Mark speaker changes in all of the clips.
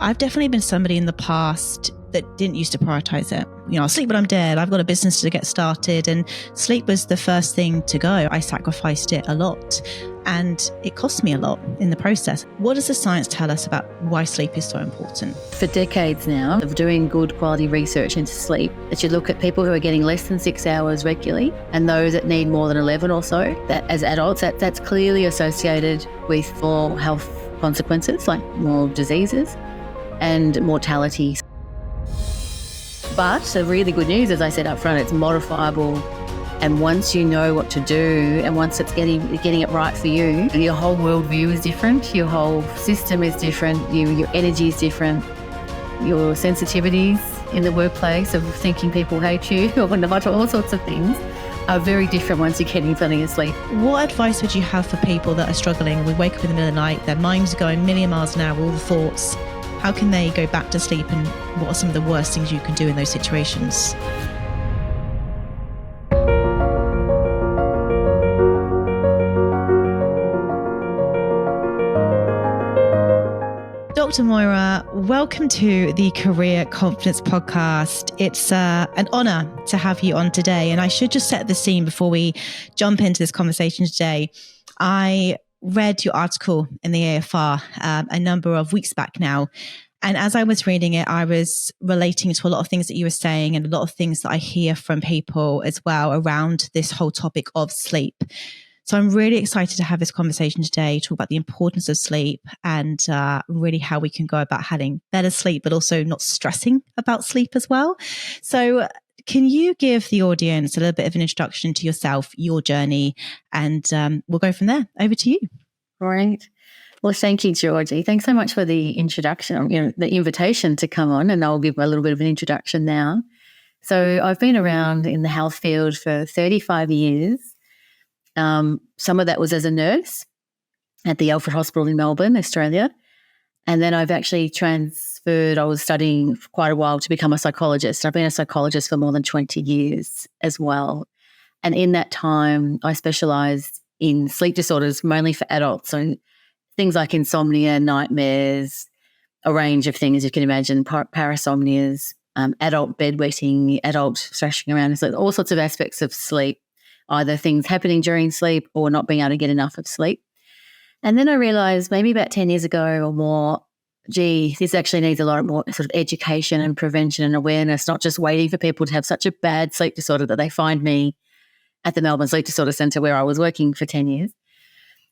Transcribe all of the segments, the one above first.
Speaker 1: I've definitely been somebody in the past that didn't used to prioritize it. I'll sleep when I'm dead. I've got a business to get started, and sleep was the first thing to go. I sacrificed it a lot, and it cost me a lot in the process. What does the science tell us about why sleep is so important?
Speaker 2: For decades now of doing good quality research into sleep, that you look at people who are getting less than 6 hours regularly and those that need more than 11 or so, that as adults, that's clearly associated with more health consequences, like more diseases and mortality. But the really good news, as I said up front, it's modifiable. And once you know what to do, and once it's getting it right for you, your whole worldview is different, your whole system is different, your energy is different, your sensitivities in the workplace of thinking people hate you or not, all sorts of things are very different once you're getting plenty of sleep.
Speaker 1: What advice would you have for people that are struggling? We wake up in the middle of the night, their minds are going a million miles an hour, all the thoughts. How can they go back to sleep, and what are some of the worst things you can do in those situations? Dr. Moira, welcome to the Career Confidence Podcast. It's an honour to have you on today. And I should just set the scene before we jump into this conversation today. I read your article in the AFR a number of weeks back now. And as I was reading it, I was relating to a lot of things that you were saying and a lot of things that I hear from people as well around this whole topic of sleep. So I'm really excited to have this conversation today, talk about the importance of sleep and really how we can go about having better sleep, but also not stressing about sleep as well. So can you give the audience a little bit of an introduction to yourself, your journey, and we'll go from there. Over to you.
Speaker 2: All right. Well, thank you, Georgie. Thanks so much for the introduction, the invitation to come on, and I'll give a little bit of an introduction now. So I've been around in the health field for 35 years. Some of that was as a nurse at the Alfred Hospital in Melbourne, Australia. And then I've actually transferred, I was studying for quite a while to become a psychologist. I've been a psychologist for more than 20 years as well. And in that time, I specialised in sleep disorders, mainly for adults. So things like insomnia, nightmares, a range of things you can imagine, parasomnias, adult bedwetting, adult thrashing around, so all sorts of aspects of sleep, either things happening during sleep or not being able to get enough of sleep. And then I realised maybe about 10 years ago or more, this actually needs a lot more sort of education and prevention and awareness, not just waiting for people to have such a bad sleep disorder that they find me at the Melbourne Sleep Disorder Centre where I was working for 10 years.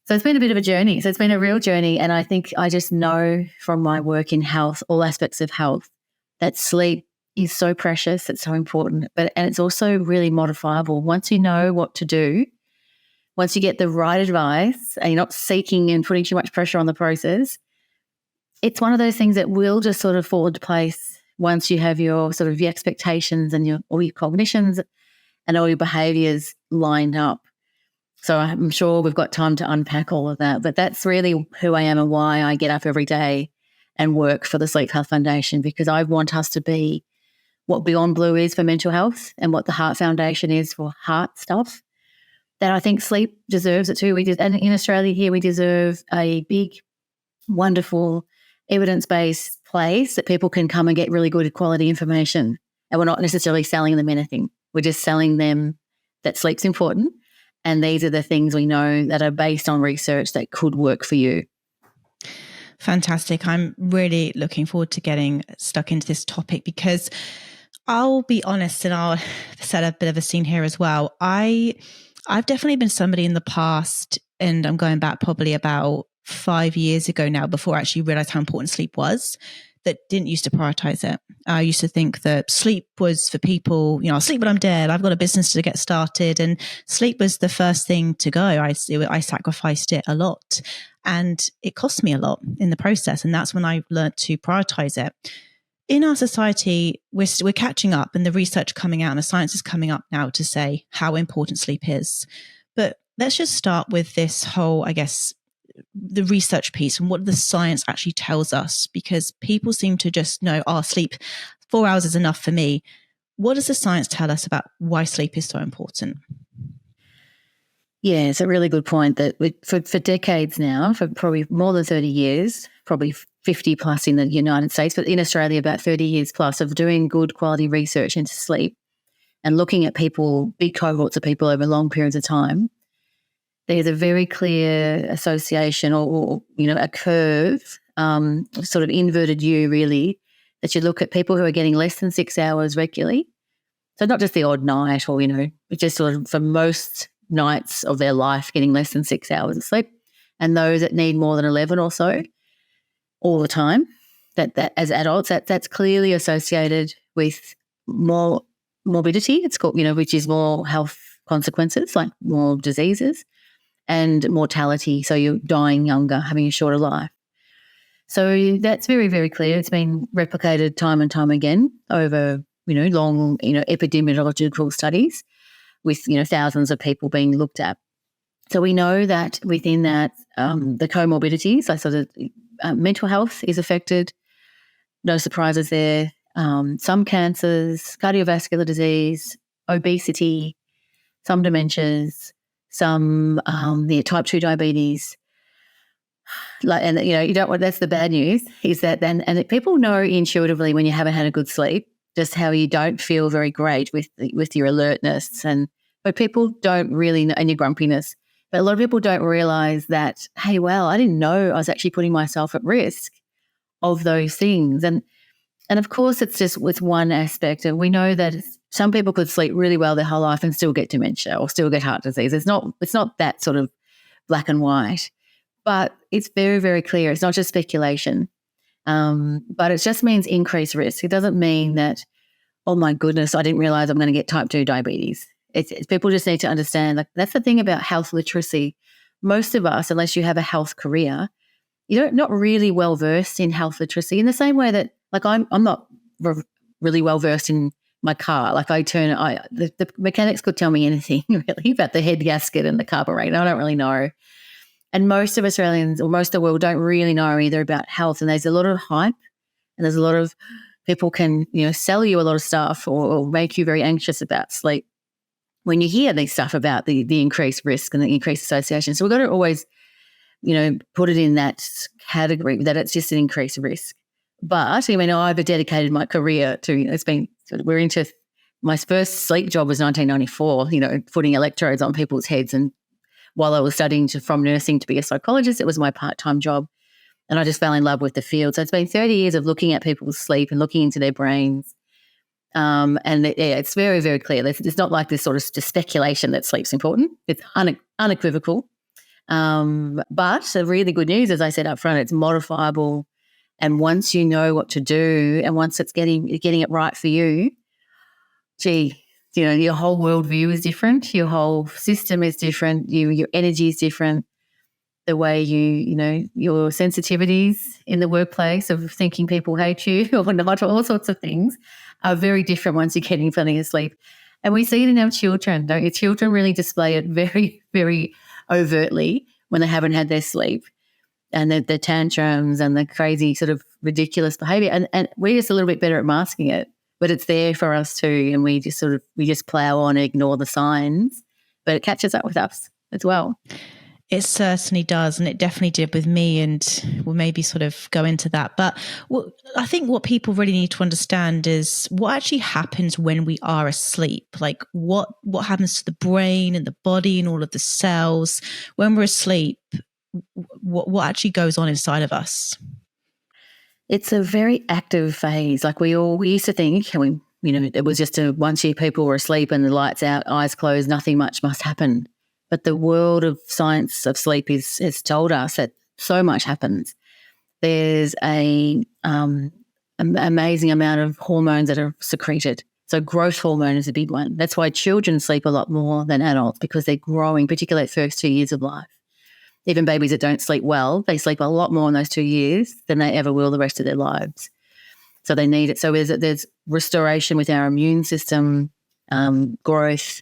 Speaker 2: So it's been a bit of a journey. So it's been a real journey. And I think I just know from my work in health, all aspects of health, that sleep is so precious. It's so important. And it's also really modifiable. Once you know what to do, once you get the right advice and you're not seeking and putting too much pressure on the process, it's one of those things that will just sort of fall into place once you have your sort of your expectations and all your cognitions and all your behaviours lined up. So I'm sure we've got time to unpack all of that. But that's really who I am and why I get up every day and work for the Sleep Health Foundation, because I want us to be what Beyond Blue is for mental health and what the Heart Foundation is for heart stuff. That I think sleep deserves it too. And in Australia here, we deserve a big, wonderful, evidence-based place that people can come and get really good quality information. And we're not necessarily selling them anything. We're just selling them that sleep's important. And these are the things we know that are based on research that could work for you.
Speaker 1: Fantastic. I'm really looking forward to getting stuck into this topic, because I'll be honest, and I'll set a bit of a scene here as well. I've definitely been somebody in the past, and I'm going back probably about 5 years ago now, before I actually realized how important sleep was, that didn't used to prioritize it. I used to think that sleep was for people, I'll sleep when I'm dead. I've got a business to get started. And sleep was the first thing to go. I sacrificed it a lot, and it cost me a lot in the process. And that's when I learned to prioritize it. In our society, we're catching up, and the research coming out and the science is coming up now to say how important sleep is. But let's just start with this whole, I guess, the research piece and what the science actually tells us, because people seem to just know, sleep, 4 hours is enough for me. What does the science tell us about why sleep is so important?
Speaker 2: Yeah, it's a really good point that for decades now, for probably more than 30 years, probably 50 plus in the United States, but in Australia about 30 years plus of doing good quality research into sleep and looking at people, big cohorts of people over long periods of time, there's a very clear association or a curve, sort of inverted U really, that you look at people who are getting less than 6 hours regularly. So not just the odd night or, just sort of for most nights of their life getting less than 6 hours of sleep, and those that need more than 11 or so all the time, that as adults, that's clearly associated with more morbidity, it's called, which is more health consequences, like more diseases, and mortality, so you're dying younger, having a shorter life. So that's very, very clear. It's been replicated time and time again over, long, epidemiological studies with, thousands of people being looked at. So we know that within that, the comorbidities, like sort of mental health is affected. No surprises there. Some cancers, cardiovascular disease, obesity, some dementias, some type 2 diabetes. You don't want, that's the bad news, is that then, and people know intuitively when you haven't had a good sleep, just how you don't feel very great with your alertness, but people don't really know, and your grumpiness. But a lot of people don't realize that, hey, well, I didn't know I was actually putting myself at risk of those things. And of course, it's one aspect. And we know that some people could sleep really well their whole life and still get dementia or still get heart disease. It's not that sort of black and white, but it's very, very clear. It's not just speculation, but it just means increased risk. It doesn't mean that, oh my goodness, I didn't realize I'm going to get type 2 diabetes. It's people just need to understand, like, that's the thing about health literacy. Most of us, unless you have a health career, you're not really well versed in health literacy in the same way that, like, I'm not really well versed in my car. Like, the mechanics could tell me anything really about the head gasket and the carburetor. I don't really know. And most of Australians or most of the world don't really know either about health. And there's a lot of hype and there's a lot of people can, sell you a lot of stuff or make you very anxious about sleep when you hear this stuff about the increased risk and the increased association. So we've got to always, put it in that category that it's just an increased risk. But I've dedicated my career to, we're into, my first sleep job was 1994, putting electrodes on people's heads. And while I was studying from nursing to be a psychologist, it was my part-time job. And I just fell in love with the field. So it's been 30 years of looking at people's sleep and looking into their brains. It's very, very clear. It's not like this sort of just speculation that sleep's important. It's unequivocal. But the really good news, as I said up front, it's modifiable. And once you know what to do and once it's getting it right for you, your whole worldview is different. Your whole system is different. Your energy is different. The way your sensitivities in the workplace of thinking people hate you or not, all sorts of things are very different once you're getting plenty of sleep. And we see it in our children. Don't you? Children really display it very, very overtly when they haven't had their sleep, and the tantrums and the crazy sort of ridiculous behaviour. And we're just a little bit better at masking it, but it's there for us too. And we just plough on and ignore the signs, but it catches up with us as well.
Speaker 1: It certainly does, and it definitely did with me, and we'll maybe sort of go into that. But I think what people really need to understand is what actually happens when we are asleep. Like what happens to the brain and the body and all of the cells when we're asleep. What actually goes on inside of us?
Speaker 2: It's a very active phase. Like we used to think, it was just once people were asleep and the lights out, eyes closed, nothing much must happen. But the world of science of sleep has told us that so much happens. There's an amazing amount of hormones that are secreted. So growth hormone is a big one. That's why children sleep a lot more than adults, because they're growing, particularly the first 2 years of life. Even babies that don't sleep well, they sleep a lot more in those 2 years than they ever will the rest of their lives. So they need it. So there's restoration with our immune system, growth.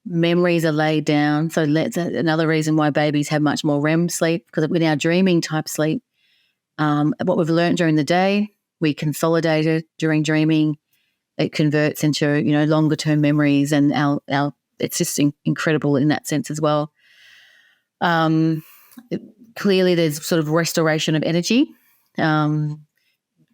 Speaker 2: Memories are laid down. So that's another reason why babies have much more REM sleep, because with our dreaming type sleep, what we've learned during the day, we consolidate it during dreaming. It converts into, longer term memories, and it's just incredible in that sense as well. Clearly, there's sort of restoration of energy.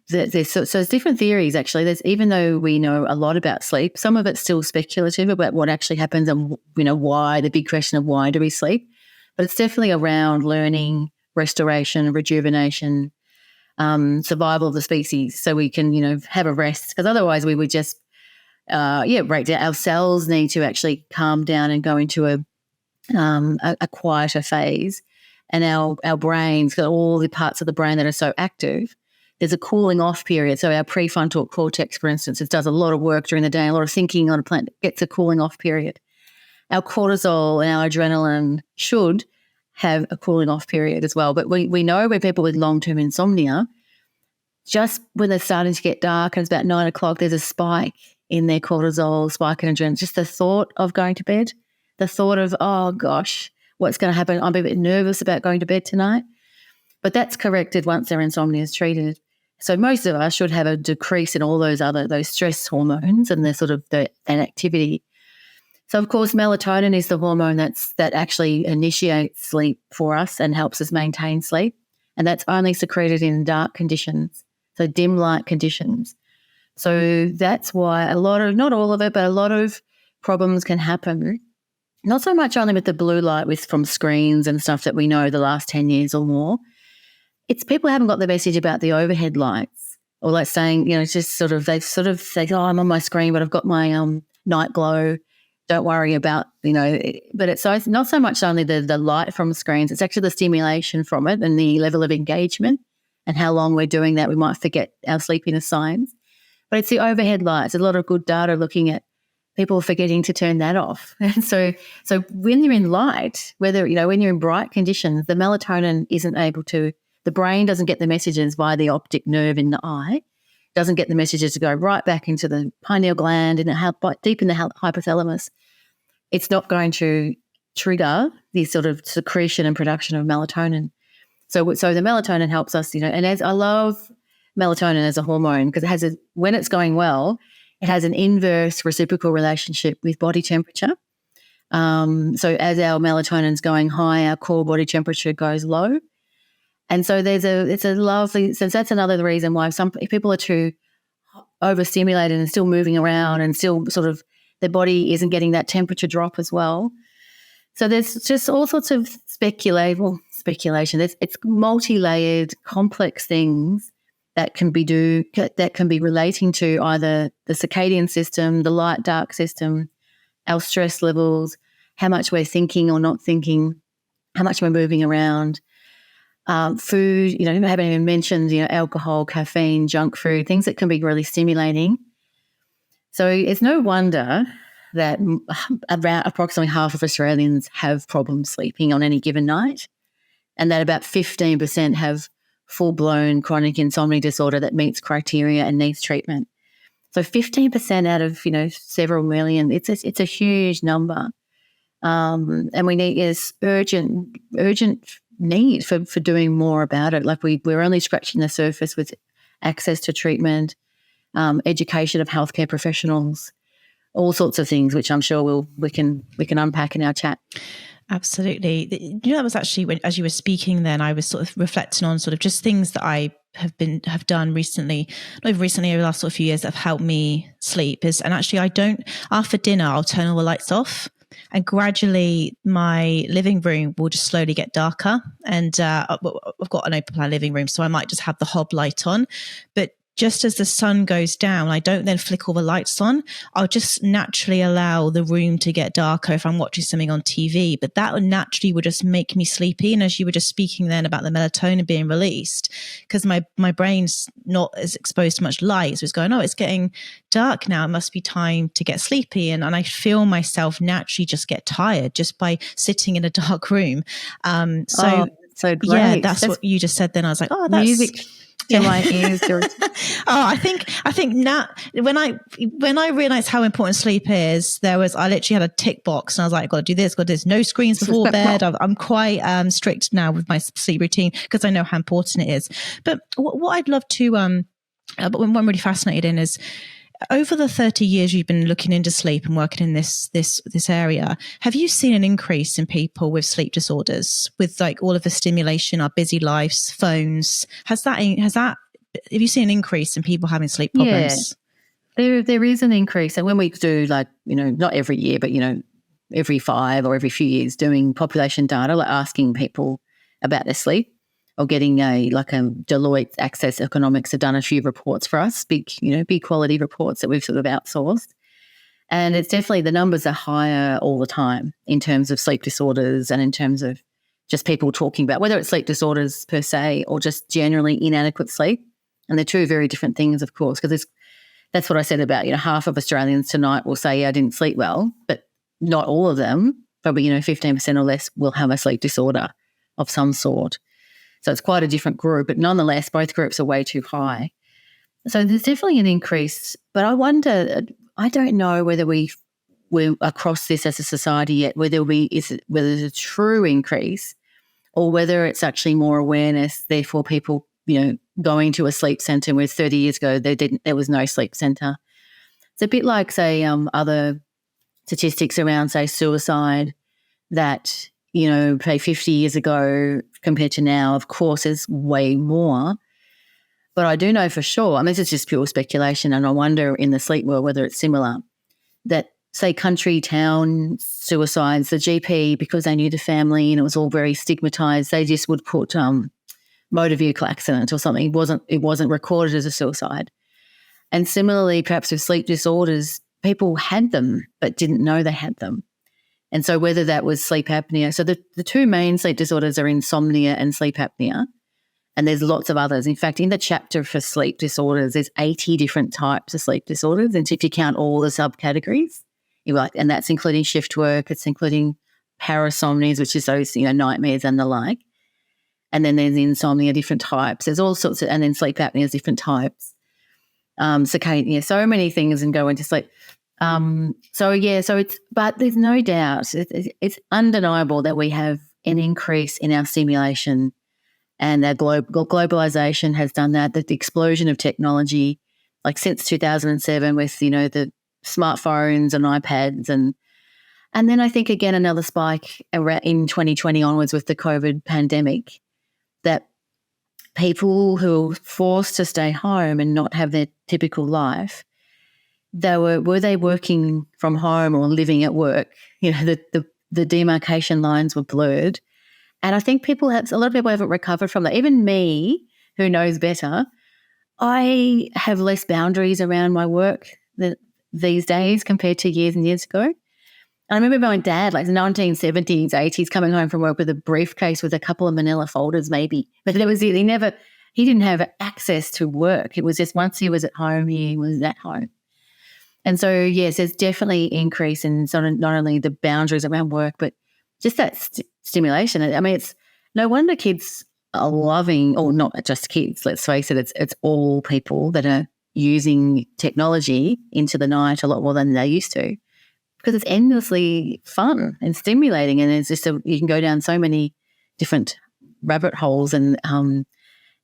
Speaker 2: There's different theories, actually. Even though we know a lot about sleep, some of it's still speculative about what actually happens and, why, the big question of why do we sleep. But it's definitely around learning, restoration, rejuvenation, survival of the species, so we can, have a rest, because otherwise we would just, break down. Our cells need to actually calm down and go into a quieter phase. And our brains, got all the parts of the brain that are so active, there's a cooling off period. So our prefrontal cortex, for instance, it does a lot of work during the day, a lot of thinking on a planet, gets a cooling off period. Our cortisol and our adrenaline should have a cooling off period as well. But we know with people with long-term insomnia, just when they're starting to get dark and it's about 9 o'clock, there's a spike in their cortisol, spike in adrenaline. Just the thought of going to bed, the thought of, oh gosh, what's going to happen? I'm a bit nervous about going to bed tonight. But that's corrected once their insomnia is treated. So most of us should have a decrease in all those stress hormones and that activity. So of course, melatonin is the hormone that actually initiates sleep for us and helps us maintain sleep. And that's only secreted in dark conditions, so dim light conditions. So that's why not all of it, but a lot of problems can happen. Not so much only with the blue light from screens and stuff that we know the last 10 years or more. It's people haven't got the message about the overhead lights, or like saying, it's just they say, oh, I'm on my screen, but I've got my night glow. Don't worry about, but it's not so much only the light from screens, it's actually the stimulation from it and the level of engagement and how long we're doing that. We might forget our sleepiness signs. But it's the overhead lights. There's a lot of good data looking at people forgetting to turn that off. And so when you're in light, when you're in bright conditions, the melatonin isn't able to, the brain doesn't get the messages via the optic nerve in the eye, doesn't get the messages to go right back into the pineal gland and deep in the hypothalamus. It's not going to trigger the sort of secretion and production of melatonin. So the melatonin helps us, and as I love melatonin as a hormone because when it's going well, it has an inverse reciprocal relationship with body temperature. So as our melatonin's going high, our core body temperature goes low. And so it's a lovely, so that's another reason why if people are too overstimulated and still moving around and still sort of their body isn't getting that temperature drop as well. So there's just all sorts of speculation. It's multi-layered, complex things that can be relating to either the circadian system, the light-dark system, our stress levels, how much we're thinking or not thinking, how much we're moving around. Food, I haven't even mentioned, alcohol, caffeine, junk food, things that can be really stimulating. So it's no wonder that about approximately half of Australians have problems sleeping on any given night, and that about 15% have full-blown chronic insomnia disorder that meets criteria and needs treatment. So 15% out of, several million, it's a huge number. And we need urgent need for doing more about it. Like we're only scratching the surface with access to treatment, education of healthcare professionals, all sorts of things, which I'm sure we can unpack in our chat.
Speaker 1: Absolutely. That was actually as you were speaking then, I was sort of reflecting on sort of just things that I have done recently, over the last sort of few years that have helped me sleep and actually after dinner, I'll turn all the lights off. And gradually my living room will just slowly get darker. And I've got an open plan living room, so I might just have the hob light on. But just as the sun goes down, I don't then flick all the lights on. I'll just naturally allow the room to get darker if I'm watching something on TV. But that naturally would just make me sleepy. And as you were just speaking then about the melatonin being released, because my brain's not as exposed to much light, so it's going, it's getting dark now. It must be time to get sleepy. And I feel myself naturally just get tired just by sitting in a dark room. So
Speaker 2: great.
Speaker 1: Yeah, that's what you just said then. I was like, that's
Speaker 2: music. My ears.
Speaker 1: I think now when I realized how important sleep is, I literally had a tick box and I was like, got to do this, no screens before bed. I'm quite strict now with my sleep routine because I know how important it is. But what I'd love to, but what I'm really fascinated in is, over the 30 years you've been looking into sleep and working in this area, have you seen an increase in people with sleep disorders with like all of the stimulation, our busy lives, phones? Have you seen an increase in people having sleep problems?
Speaker 2: Yeah, there is an increase. And when we do, like, not every year, but, every 5 or every few years, doing population data, like asking people about their sleep, or getting a Deloitte Access Economics have done a few reports for us, big quality reports that we've sort of outsourced. And it's definitely, the numbers are higher all the time in terms of sleep disorders and in terms of just people talking about whether it's sleep disorders per se or just generally inadequate sleep. And they're two very different things, of course, because that's what I said about, half of Australians tonight will say, I didn't sleep well, but not all of them, probably, 15% or less will have a sleep disorder of some sort. So it's quite a different group, but nonetheless, both groups are way too high. So there's definitely an increase, but I wonder, I don't know whether we're across this as a society yet, whether there's a true increase or whether it's actually more awareness, therefore people, going to a sleep centre where 30 years ago there was no sleep centre. It's a bit like, say, other statistics around, say, suicide that, say 50 years ago compared to now, of course, is way more. But I do know for sure, and this is just pure speculation, and I wonder in the sleep world whether it's similar, that, say, country town suicides, the GP, because they knew the family and it was all very stigmatised, they just would put motor vehicle accident or something. It wasn't recorded as a suicide. And similarly, perhaps with sleep disorders, people had them but didn't know they had them. And so whether that was sleep apnea. So the two main sleep disorders are insomnia and sleep apnea, and there's lots of others. In fact, in the chapter for sleep disorders, there's 80 different types of sleep disorders, and if you count all the subcategories, and that's including shift work, it's including parasomnias, which is those, nightmares and the like. And then there's insomnia, different types. There's all sorts of, and then sleep apnea is different types. Circadian, so many things and go into sleep. But there's no doubt, it's undeniable that we have an increase in our stimulation, and that globalization has done that, the explosion of technology, like since 2007 with, the smartphones and iPads and then I think again another spike in 2020 onwards with the COVID pandemic, that people who were forced to stay home and not have their typical life, were they working from home or living at work? The demarcation lines were blurred. And I think a lot of people haven't recovered from that. Even me, who knows better, I have less boundaries around my work these days compared to years and years ago. I remember my dad, like the 1970s, 80s, coming home from work with a briefcase with a couple of manila folders maybe. But it was he didn't have access to work. It was just once he was at home, he was at home. And so, yes, there's definitely increase in sort of not only the boundaries around work, but just that stimulation. I mean, it's no wonder kids are loving, or not just kids, let's face it, it's all people that are using technology into the night a lot more than they used to, because it's endlessly fun and stimulating, and it's just you can go down so many different rabbit holes, and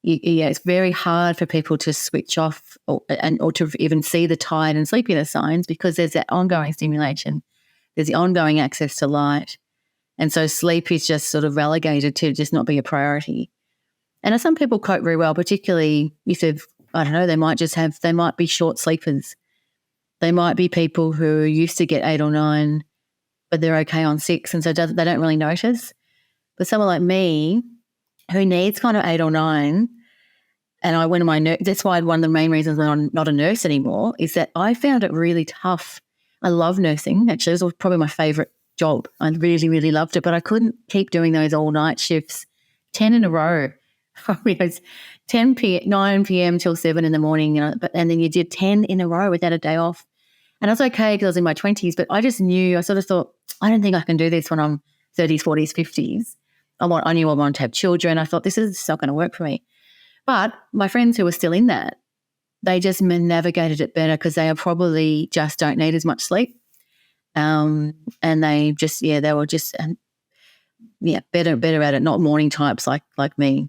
Speaker 2: it's very hard for people to switch off or to even see the tired and sleepiness signs, because there's that ongoing stimulation, there's the ongoing access to light, and so sleep is just sort of relegated to just not be a priority. And some people cope very well, particularly if they've, I don't know, they might be short sleepers. They might be people who used to get 8 or 9, but they're okay on 6, and so they don't really notice. But someone like me, who needs kind of 8 or 9, and that's why one of the main reasons I'm not a nurse anymore is that I found it really tough. I love nursing. Actually, it was probably my favourite job. I really, really loved it, but I couldn't keep doing those all-night shifts, 10 in a row. It was 9 p.m. till 7 in the morning, and then you did 10 in a row without a day off. And I was okay because I was in my 20s, but I just knew, I sort of thought, I don't think I can do this when I'm 30s, 40s, 50s. I knew I wanted to have children. I thought, this is not going to work for me. But my friends who were still in that, they just navigated it better because they probably just don't need as much sleep. And they just, they were just, better at it, not morning types like me.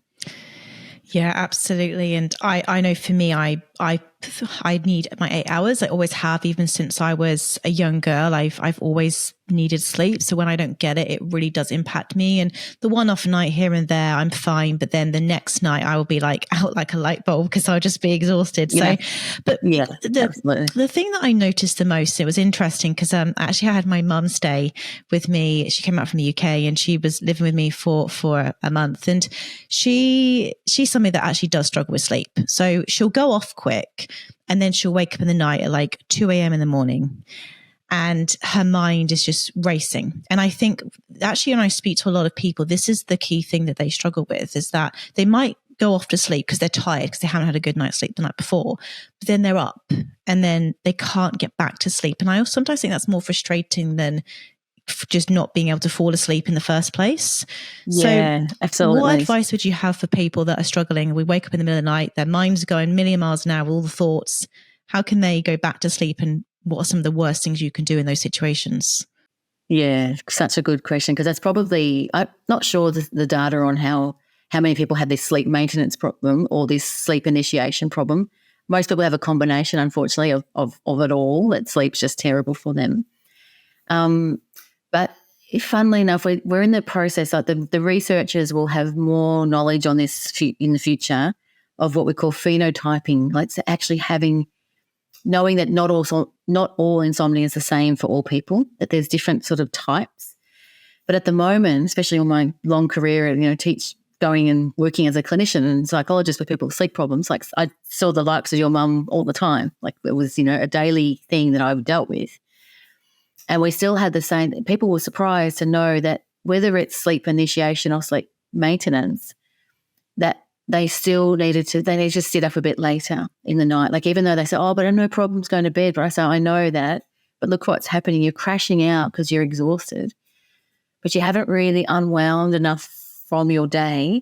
Speaker 1: Yeah, absolutely. And I know for me, I I need my 8 hours. I always have, even since I was a young girl. I've always needed sleep. So when I don't get it, it really does impact me. And the one off night here and there, I'm fine. But then the next night I will be like out like a light bulb because I'll just be exhausted.
Speaker 2: Yeah.
Speaker 1: So, but
Speaker 2: Absolutely.
Speaker 1: the thing that I noticed the most, it was interesting because actually I had my mum stay with me. She came out from the UK and she was living with me for a month. And she's somebody that actually does struggle with sleep. So she'll go off quick and then she'll wake up in the night at like 2 a.m. in the morning. And her mind is just racing. And I think actually when I speak to a lot of people, this is the key thing that they struggle with, is that they might go off to sleep because they're tired because they haven't had a good night's sleep the night before, but then they're up and then they can't get back to sleep. And I sometimes think that's more frustrating than just not being able to fall asleep in the first place.
Speaker 2: Yeah,
Speaker 1: so
Speaker 2: absolutely.
Speaker 1: What advice would you have for people that are struggling? We wake up in the middle of the night, their minds are going a million miles an hour, all the thoughts. How can they go back to sleep, and what are some of the worst things you can do in those situations?
Speaker 2: Yeah, such a good question, because that's probably, I'm not sure the data on how many people have this sleep maintenance problem or this sleep initiation problem. Most people have a combination, unfortunately, of it all, that sleep's just terrible for them. But funnily enough, we're in the process, like the researchers will have more knowledge on this in the future of what we call phenotyping, like actually knowing that not all insomnia is the same for all people, that there's different sort of types. But at the moment, especially on my long career, going and working as a clinician and psychologist with people with sleep problems, like I saw the likes of your mum all the time. Like it was, a daily thing that I dealt with. And we still had the same, people were surprised to know that whether it's sleep initiation or sleep maintenance, that they still needed to sit up a bit later in the night. Like even though they say, oh, but I have no problems going to bed. But I say, I know that, but look what's happening. You're crashing out because you're exhausted, but you haven't really unwound enough from your day.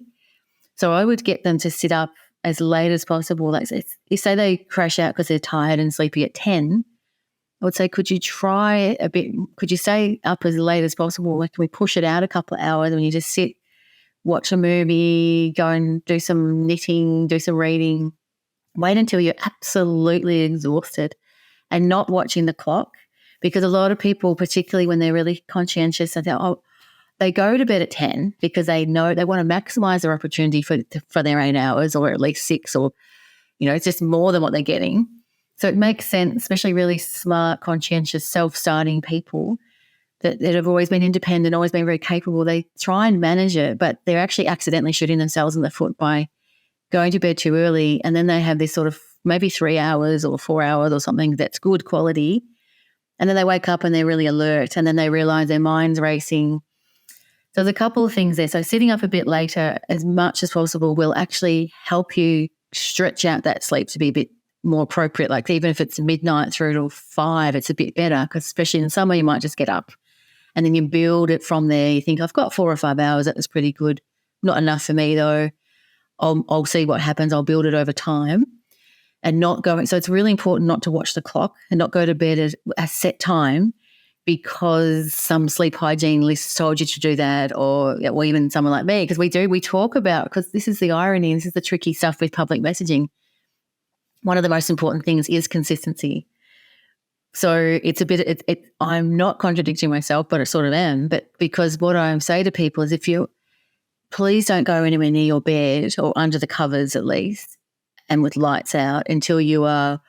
Speaker 2: So I would get them to sit up as late as possible. Like you say they crash out because they're tired and sleepy at 10, I would say, could you try a bit, could you stay up as late as possible? Like, can we push it out a couple of hours when you just sit, watch a movie, go and do some knitting, do some reading, wait until you're absolutely exhausted and not watching the clock? Because a lot of people, particularly when they're really conscientious, they go to bed at 10 because they know they want to maximize their opportunity for their 8 hours or at least 6, or, it's just more than what they're getting. So it makes sense, especially really smart, conscientious, self-starting people that have always been independent, always been very capable. They try and manage it, but they're actually accidentally shooting themselves in the foot by going to bed too early, and then they have this sort of maybe 3 hours or 4 hours or something that's good quality, and then they wake up and they're really alert, and then they realise their mind's racing. So there's a couple of things there. So sitting up a bit later as much as possible will actually help you stretch out that sleep to be a bit more appropriate. Like even if it's midnight through to 5, it's a bit better, because especially in summer you might just get up and then you build it from there. You think, I've got 4 or 5 hours, that was pretty good. Not enough for me though. I'll see what happens. I'll build it over time and not going. So it's really important not to watch the clock and not go to bed at a set time because some sleep hygiene list told you to do that, or even someone like me, because we talk about, because this is the irony, this is the tricky stuff with public messaging. One of the most important things is consistency. So it's a bit, I'm not contradicting myself, but I sort of am. But because what I say to people is, please don't go anywhere near your bed or under the covers at least, and with lights out until you are,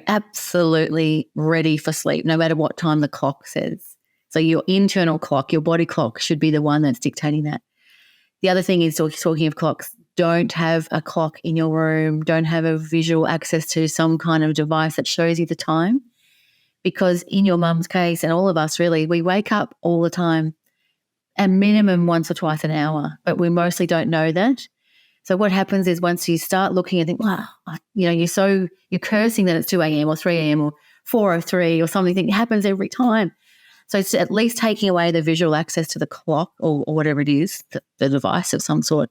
Speaker 2: absolutely ready for sleep, no matter what time the clock says. So your internal clock, your body clock, should be the one that's dictating that. The other thing is, talking of clocks, don't have a clock in your room. Don't have a visual access to some kind of device that shows you the time, because in your mum's case, and all of us really, we wake up all the time, a minimum once or twice an hour, but we mostly don't know that. So what happens is once you start looking and think, wow, you're cursing that it's 2 a.m. or 3 a.m. or 4:03 or something. It happens every time. So it's at least taking away the visual access to the clock or whatever it is, the device of some sort,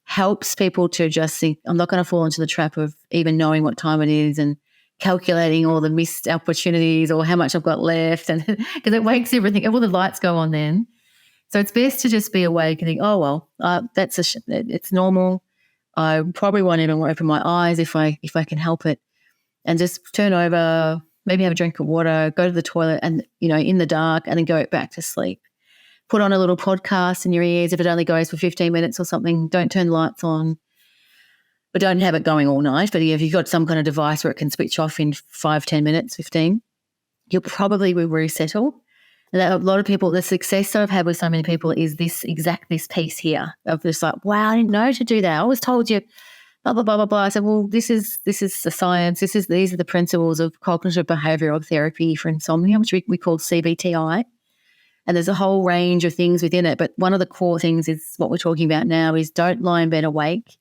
Speaker 2: helps people to just think, I'm not going to fall into the trap of even knowing what time it is and calculating all the missed opportunities or how much I've got left, and because it wakes everything, all the lights go on then. So it's best to just be awake and think, oh, well, it's normal. I probably won't even open my eyes if I can help it, and just turn over, maybe have a drink of water, go to the toilet, and in the dark, and then go back to sleep. Put on a little podcast in your ears if it only goes for 15 minutes or something. Don't turn the lights on, but don't have it going all night. But if you've got some kind of device where it can switch off in 5, 10 minutes, 15, you'll probably will resettle. And a lot of people, the success that I've had with so many people is this piece here of just like, wow, I didn't know to do that. I always told you, blah, blah, blah, blah, blah. I said, well, this is the science. These are the principles of cognitive behavioural therapy for insomnia, which we call CBTI. And there's a whole range of things within it. But one of the core things is what we're talking about now is don't lie in bed awake.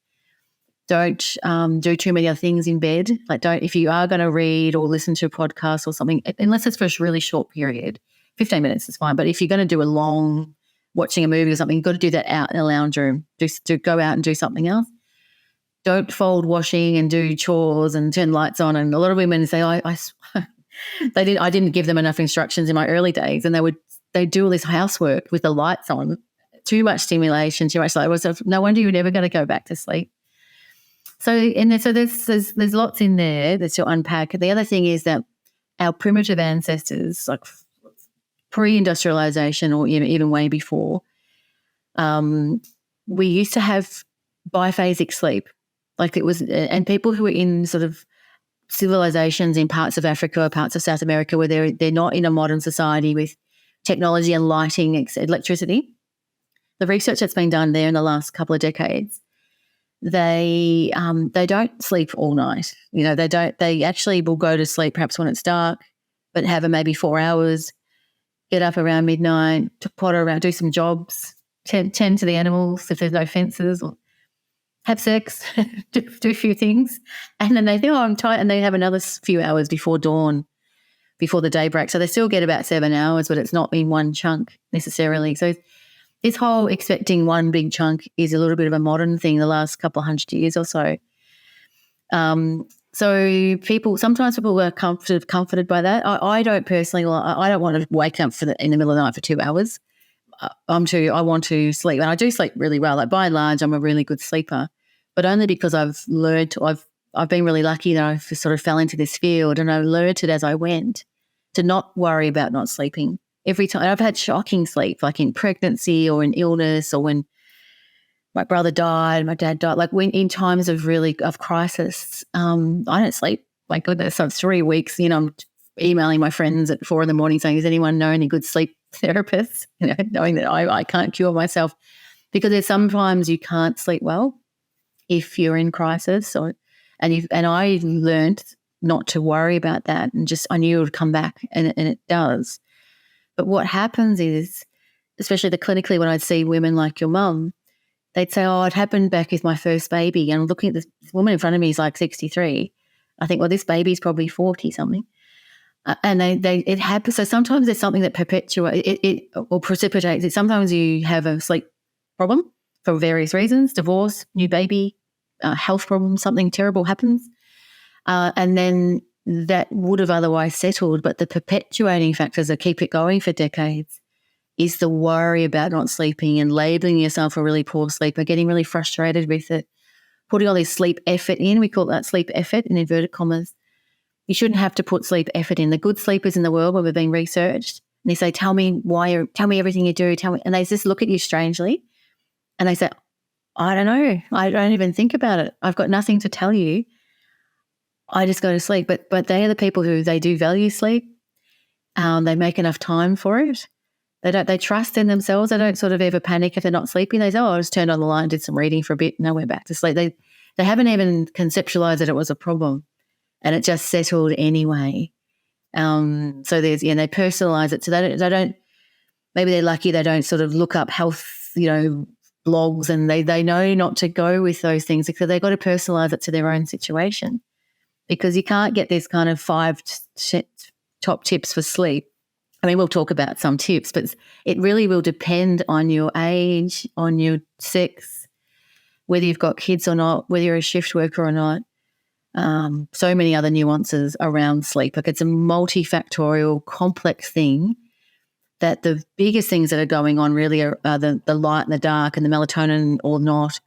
Speaker 2: Don't do too many other things in bed. Like if you are going to read or listen to a podcast or something, unless it's for a really short period, 15 minutes is fine. But if you're going to do a long watching a movie or something, you've got to do that out in a lounge room. To go out and do something else. Don't fold washing and do chores and turn lights on. And a lot of women say, I didn't give them enough instructions in my early days, and they do all this housework with the lights on. Too much stimulation, too much light. So no wonder you're never going to go back to sleep. So there's lots in there that to unpack. The other thing is that our primitive ancestors, like pre-industrialization or even way before, we used to have biphasic sleep. Like it was, and people who were in sort of civilizations in parts of Africa or parts of South America where they're not in a modern society with technology and lighting, electricity. The research that's been done there in the last couple of decades, they don't sleep all night. They actually will go to sleep perhaps when it's dark, but have maybe 4 hours, get up around midnight, to potter around, do some jobs, tend to the animals if there's no fences, or have sex, do a few things, and then they think, oh, I'm tired, and they have another few hours before dawn, before the day breaks. So they still get about 7 hours, but it's not in one chunk necessarily. So this whole expecting one big chunk is a little bit of a modern thing the last couple of 100 years or so. So sometimes people are comforted by that. I don't personally. I don't want to wake up in the middle of the night for 2 hours. I want to sleep, and I do sleep really well. Like by and large, I'm a really good sleeper, but only because I've been really lucky that I sort of fell into this field, and I learned it as I went to not worry about not sleeping. Every time I've had shocking sleep, like in pregnancy or in illness, or when my brother died, my dad died, like when in times of crisis, I don't sleep. My goodness, so 3 weeks, I'm emailing my friends at 4 a.m. saying, does anyone know any good sleep therapists? Knowing that I can't cure myself, because there's sometimes you can't sleep well if you're in crisis, and I learned not to worry about that, and just I knew it would come back, and it does. But what happens is, especially clinically, when I'd see women like your mum, they'd say, oh, it happened back with my first baby. And I'm looking at this woman in front of me is like 63. I think, well, this baby's probably 40 something. And it happens. So sometimes there's something that perpetuates it or precipitates it. Sometimes you have a sleep problem for various reasons, divorce, new baby, health problem, something terrible happens. And then that would have otherwise settled, but the perpetuating factors that keep it going for decades is the worry about not sleeping and labeling yourself a really poor sleeper, getting really frustrated with it, putting all this sleep effort in. We call that sleep effort in inverted commas. You shouldn't have to put sleep effort in. The good sleepers in the world, where we've been researched, and they say, tell me everything you do, and they just look at you strangely and they say, I don't know. I don't even think about it. I've got nothing to tell you. I just go to sleep. But they are the people who they do value sleep. They make enough time for it. They trust in themselves. They don't sort of ever panic if they're not sleeping. They say, oh, I just turned on the light and did some reading for a bit and I went back to sleep. They haven't even conceptualized that it was a problem, and it just settled anyway. So they personalize it. So they don't, maybe they're lucky they don't sort of look up health, blogs, and they know not to go with those things because they've got to personalize it to their own situation, because you can't get this kind of 5 top tips for sleep. I mean, we'll talk about some tips, but it really will depend on your age, on your sex, whether you've got kids or not, whether you're a shift worker or not. So many other nuances around sleep. Like it's a multifactorial, complex thing that the biggest things that are going on really are the light and the dark and the melatonin or not.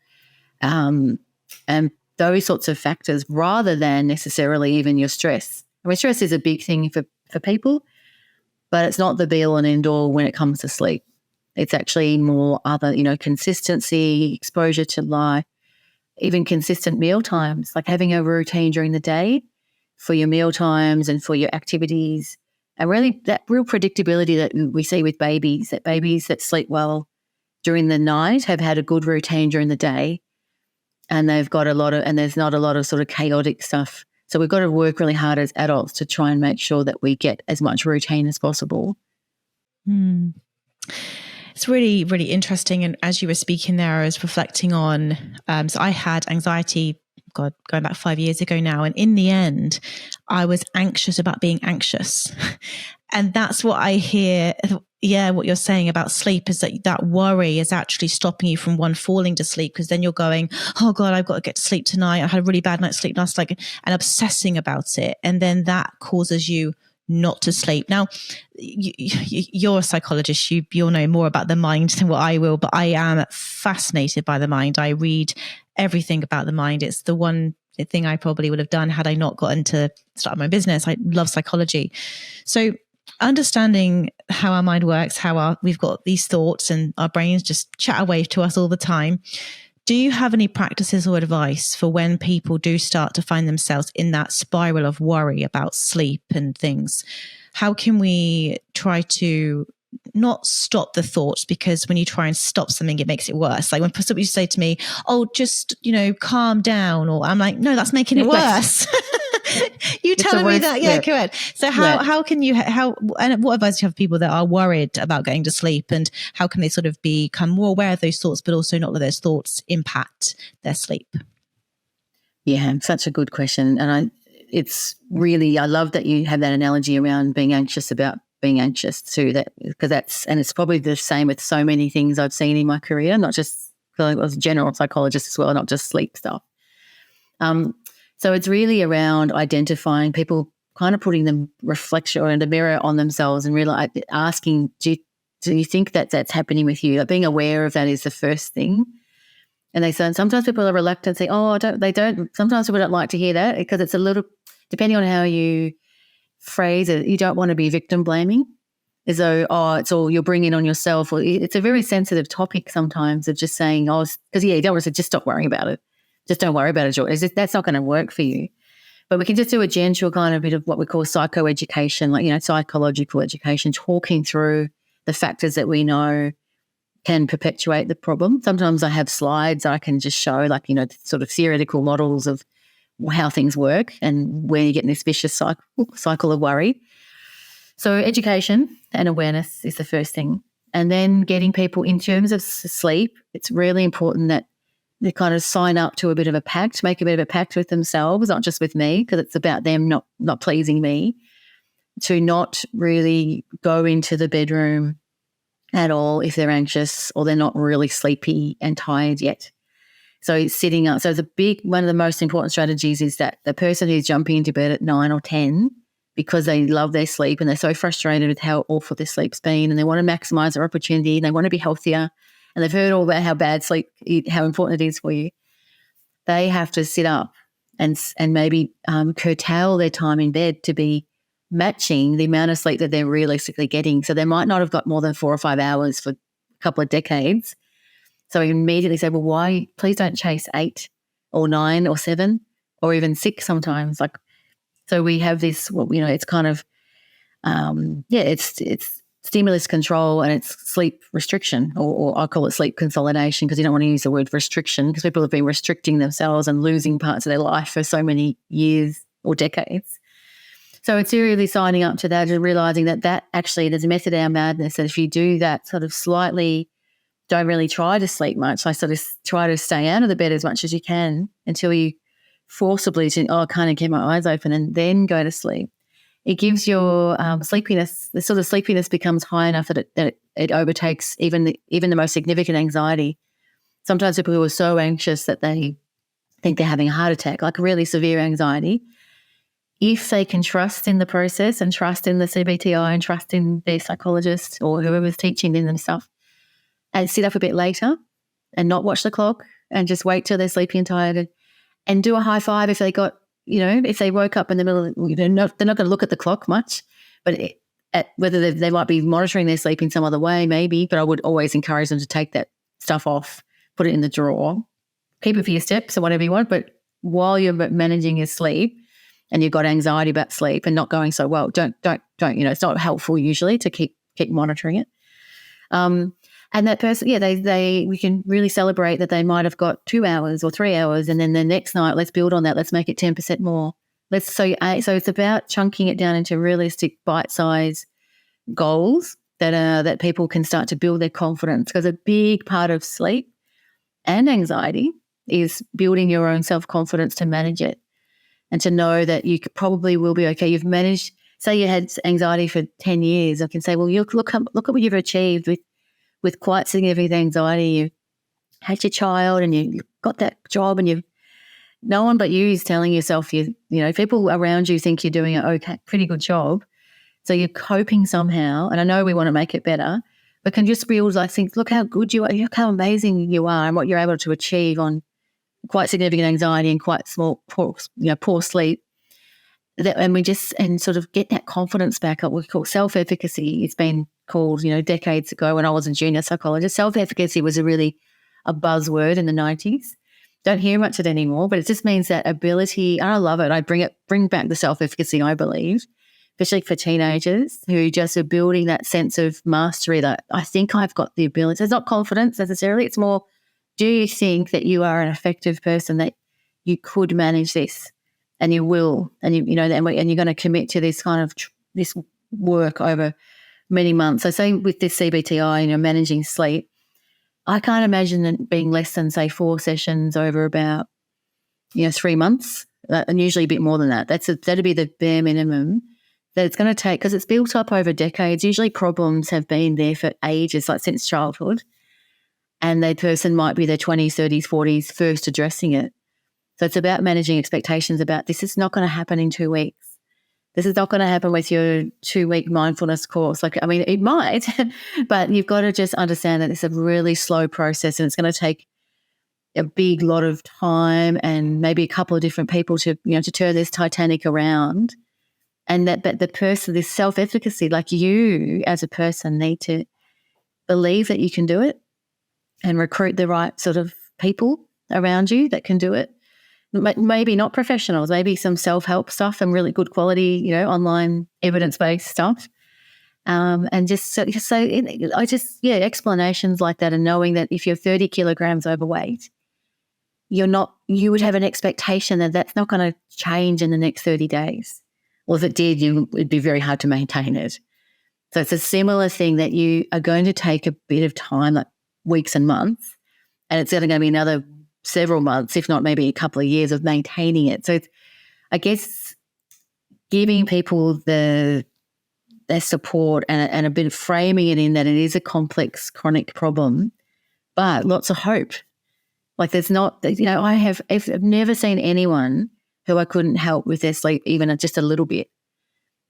Speaker 2: and those sorts of factors rather than necessarily even your stress. I mean, stress is a big thing for people, but it's not the be-all and end-all when it comes to sleep. It's actually more other, consistency, exposure to light, even consistent meal times, like having a routine during the day for your meal times and for your activities. And really that real predictability that we see with babies that sleep well during the night have had a good routine during the day, and there's not a lot of sort of chaotic stuff. So we've got to work really hard as adults to try and make sure that we get as much routine as possible.
Speaker 1: It's really, really interesting. And as you were speaking there, I was reflecting on, so I had anxiety, going back 5 years ago now. And in the end, I was anxious about being anxious. And that's what I hear. Yeah, what you're saying about sleep is that worry is actually stopping you from falling to sleep, because then you're going, oh God, I've got to get to sleep tonight. I had a really bad night's sleep last night, and obsessing about it. And then that causes you not to sleep. Now, you're a psychologist. You'll know more about the mind than what I will, but I am fascinated by the mind. I read everything about the mind. It's the one thing I probably would have done had I not gotten to start my business. I love psychology. So understanding how our mind works, how we've got these thoughts and our brains just chat away to us all the time. Do you have any practices or advice for when people do start to find themselves in that spiral of worry about sleep and things? How can we try to not stop the thoughts? Because when you try and stop something, it makes it worse. Like when somebody say to me, oh, just, calm down. Or I'm like, no, that's making it worse. You telling me that? Yeah, correct. So how can you, and what advice do you have for people that are worried about getting to sleep, and how can they sort of become more aware of those thoughts, but also not let those thoughts impact their sleep?
Speaker 2: Yeah, such a good question. And I love that you have that analogy around being anxious about being anxious too, because it's probably the same with so many things I've seen in my career, not just because I was a general psychologist as well, not just sleep stuff. So it's really around identifying people, kind of putting the reflection or the mirror on themselves and really asking, do you think that's happening with you? Like being aware of that is the first thing. And they say, sometimes people are reluctant to say, sometimes people don't like to hear that, because it's a little, depending on how you phrase it, you don't want to be victim blaming, as though, it's all you're bringing on yourself. Or it's a very sensitive topic sometimes of just saying, because you don't want to say, just stop worrying about it. Just don't worry about it, George. That's not going to work for you. But we can just do a gentle kind of bit of what we call psychoeducation, like, psychological education, talking through the factors that we know can perpetuate the problem. Sometimes I have slides I can just show, like, sort of theoretical models of how things work and where you get in this vicious cycle of worry. So education and awareness is the first thing. And then getting people, in terms of sleep, it's really important that they kind of sign up to a bit of a pact, make a bit of a pact with themselves, not just with me, because it's about them not pleasing me, to not really go into the bedroom at all if they're anxious or they're not really sleepy and tired yet. So sitting up. So one of the most important strategies is that the person who's jumping into bed at 9 or 10 because they love their sleep and they're so frustrated with how awful their sleep's been, and they want to maximize their opportunity and they want to be healthier, and they've heard all about how bad sleep, how important it is for you, they have to sit up and maybe curtail their time in bed to be matching the amount of sleep that they're realistically getting. So they might not have got more than 4 or 5 hours for a couple of decades. So we immediately say, well, please don't chase 8 or 9 or 7 or even 6 sometimes. So we have this, it's kind of, it's stimulus control and it's sleep restriction, or I call it sleep consolidation, because you don't want to use the word restriction, because people have been restricting themselves and losing parts of their life for so many years or decades. So it's really signing up to that and realising that actually there's a method in our madness, that if you do that sort of slightly, don't really try to sleep much. I sort of try to stay out of the bed as much as you can until you forcibly kind of keep my eyes open and then go to sleep. It gives your sleepiness, the sort of sleepiness becomes high enough that it overtakes even the most significant anxiety. Sometimes people who are so anxious that they think they're having a heart attack, like really severe anxiety, if they can trust in the process and trust in the CBTI and trust in their psychologist or whoever's teaching them and stuff, and sit up a bit later and not watch the clock and just wait till they're sleepy and tired and do a high five if they got, if they woke up in the middle of, they're not going to look at the clock much, but whether they might be monitoring their sleep in some other way, maybe, but I would always encourage them to take that stuff off, put it in the drawer, keep it for your steps or whatever you want, but while you're managing your sleep and you've got anxiety about sleep and not going so well, don't, it's not helpful usually to keep monitoring it. And that person, we can really celebrate that they might have got 2 hours or 3 hours, and then the next night, let's build on that. Let's make it 10% more. So it's about chunking it down into realistic bite-size goals that people can start to build their confidence, because a big part of sleep and anxiety is building your own self-confidence to manage it and to know that you probably will be okay. You've managed, say you had anxiety for 10 years. I can say, well, look at what you've achieved with quite significant anxiety. You had your child and you got that job, and no one but you is telling yourself people around you think you're doing an pretty good job. So you're coping somehow. And I know we want to make it better, but can just build think, look how good you are, look how amazing you are and what you're able to achieve on quite significant anxiety and quite small, poor sleep. And sort of get that confidence back up. We call self-efficacy. It's been called, decades ago when I was a junior psychologist. Self-efficacy was a buzzword in the 90s. Don't hear much of it anymore, but it just means that ability. And I love it. I bring back the self-efficacy, I believe, especially for teenagers who just are building that sense of mastery that I think I've got the ability. It's not confidence necessarily. It's more, do you think that you are an effective person, that you could manage this, and you will, and and you're going to commit to this kind of this work over many months. So say with this CBTI, managing sleep, I can't imagine it being less than, say, 4 sessions over about, 3 months, and usually a bit more than that. That'd be the bare minimum that it's going to take, because it's built up over decades. Usually problems have been there for ages, like since childhood, and the person might be their 20s, 30s, 40s first addressing it. So it's about managing expectations about this is not going to happen in 2 weeks. This is not going to happen with your 2-week mindfulness course. It might, but you've got to just understand that it's a really slow process, and it's going to take a big lot of time and maybe a couple of different people to turn this Titanic around. And but the person, this self-efficacy, like you as a person need to believe that you can do it and recruit the right sort of people around you that can do it. Maybe not professionals, maybe some self-help stuff and really good quality, online evidence-based stuff. And just explanations like that, and knowing that if you're 30 kilograms overweight, you would have an expectation that that's not going to change in the next 30 days. Or if it did, it'd be very hard to maintain it. So it's a similar thing that you are going to take a bit of time, like weeks and months, and it's going to be another several months, if not maybe a couple of years of maintaining it. So it's, I guess, giving people their support and a bit of framing it in that it is a complex chronic problem, but lots of hope. Like there's not, I've never seen anyone who I couldn't help with their sleep even just a little bit.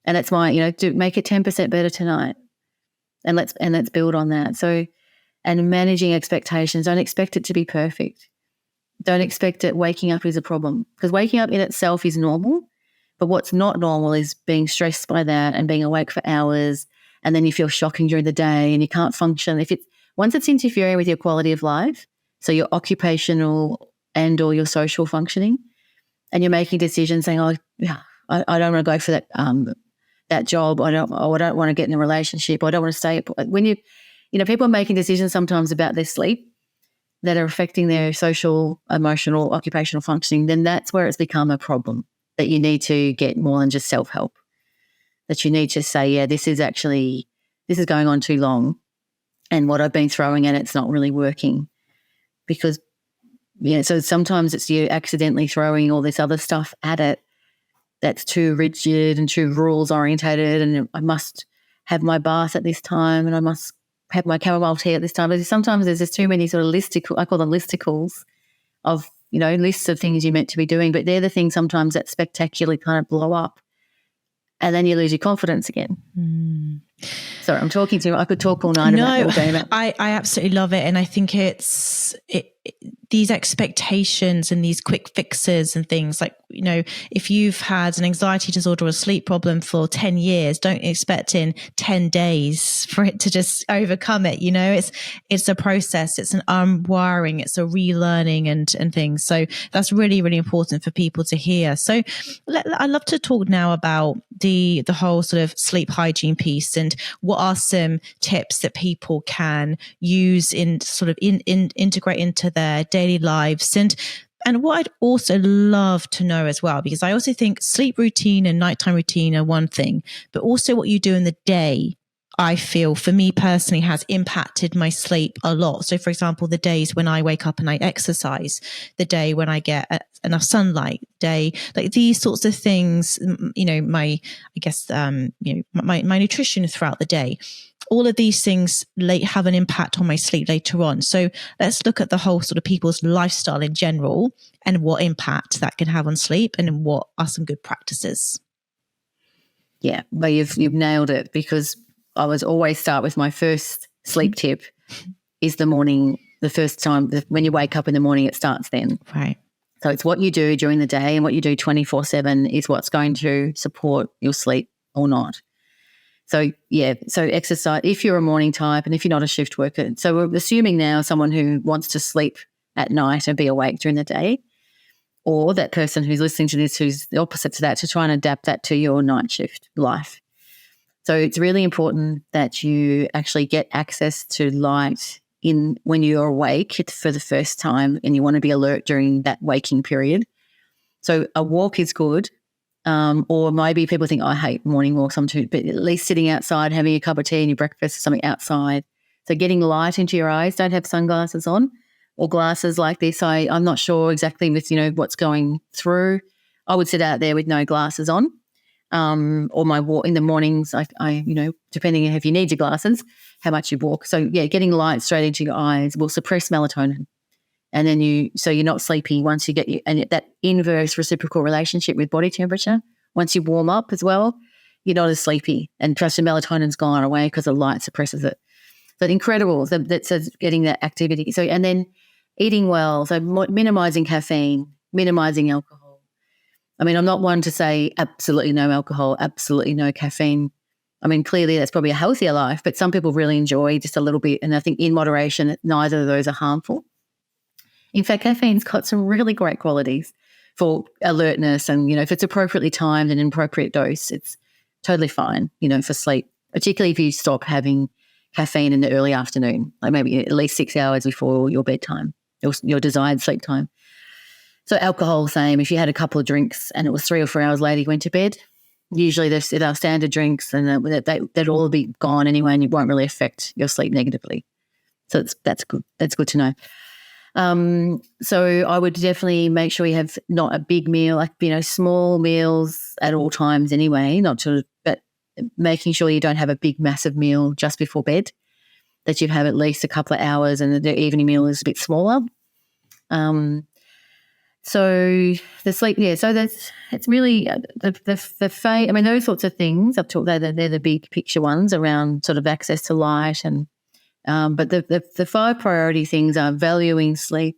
Speaker 2: And that's why, to make it 10% better tonight. And let's build on that. So, and managing expectations, don't expect it to be perfect. Don't expect it waking up is a problem, because waking up in itself is normal, but what's not normal is being stressed by that and being awake for hours, and then you feel shocking during the day and you can't function. Once it's interfering with your quality of life, so your occupational and or your social functioning, and you're making decisions saying, I don't want to go for that job, I don't want to get in a relationship, I don't want to stay. When people are making decisions sometimes about their sleep that are affecting their social, emotional, occupational functioning, then that's where it's become a problem, that you need to get more than just self-help, that you need to say, this is going on too long, and what I've been throwing at it's not really working. Because, so sometimes it's you accidentally throwing all this other stuff at it that's too rigid and too rules orientated, and I must have my bath at this time and I must have my chamomile tea at this time. But sometimes there's just too many sort of I call them listicles of, lists of things you're meant to be doing, but they're the things sometimes that spectacularly kind of blow up and then you lose your confidence again. Sorry, I'm talking to you. I could talk all night about all day about.
Speaker 1: I absolutely love it. And I think these expectations and these quick fixes and things like, if you've had an anxiety disorder or a sleep problem for 10 years, don't expect in 10 days for it to just overcome it. It's a process. It's an unwiring. It's a relearning and things. So that's really, really important for people to hear. So I'd love to talk now about the whole sort of sleep hygiene piece and what are some tips that people can use in sort of integrate into their daily lives. And what I'd also love to know as well, because I also think sleep routine and nighttime routine are one thing, but also what you do in the day, I feel for me personally has impacted my sleep a lot. So for example, the days when I wake up and I exercise, the day when I get enough sunlight, day, like these sorts of things, my nutrition throughout the day, all of these things have an impact on my sleep later on. So let's look at the whole sort of people's lifestyle in general and what impact that can have on sleep and what are some good practices.
Speaker 2: Yeah, well, you've nailed it, because I was always start with my first sleep tip is the morning, the first time, when you wake up in the morning, it starts then.
Speaker 1: Right.
Speaker 2: So it's what you do during the day, and what you do 24/7 is what's going to support your sleep or not. So, so exercise, if you're a morning type and if you're not a shift worker. So we're assuming now someone who wants to sleep at night and be awake during the day, or that person who's listening to this who's the opposite to that, to try and adapt that to your night shift life. So it's really important that you actually get access to light when you're awake for the first time, and you want to be alert during that waking period. So a walk is good. Or maybe people think, I hate morning walks, but at least sitting outside, having a cup of tea and your breakfast or something outside. So getting light into your eyes. Don't have sunglasses on or glasses like this. I'm not sure exactly with, what's going through. I would sit out there with no glasses on. Or my walk in the mornings, I depending if you need your glasses, how much you walk. So getting light straight into your eyes will suppress melatonin. And then so you're not sleepy once you get and that inverse reciprocal relationship with body temperature. Once you warm up as well, you're not as sleepy, and plus the melatonin's gone away because the light suppresses it. So incredible that's getting that activity. So, and then eating well, so minimizing caffeine, minimizing alcohol. I mean, I'm not one to say absolutely no alcohol, absolutely no caffeine. I mean, clearly that's probably a healthier life, but some people really enjoy just a little bit, and I think in moderation, neither of those are harmful. In fact, caffeine's got some really great qualities for alertness, and, if it's appropriately timed and an appropriate dose, it's totally fine, for sleep, particularly if you stop having caffeine in the early afternoon, like maybe at least 6 hours before your bedtime, your desired sleep time. So alcohol, same. If you had a couple of drinks and it was 3 or 4 hours later you went to bed, usually they're standard drinks, and they'd all be gone anyway, and it won't really affect your sleep negatively. So that's good. That's good to know. So I would definitely make sure you have not a big meal, like, small meals at all times anyway, but making sure you don't have a big, massive meal just before bed, that you have at least a couple of hours, and the evening meal is a bit smaller. So the sleep, so it's really those sorts of things I've talked about, they're the big picture ones around sort of access to light and, but the 5 priority things are valuing sleep,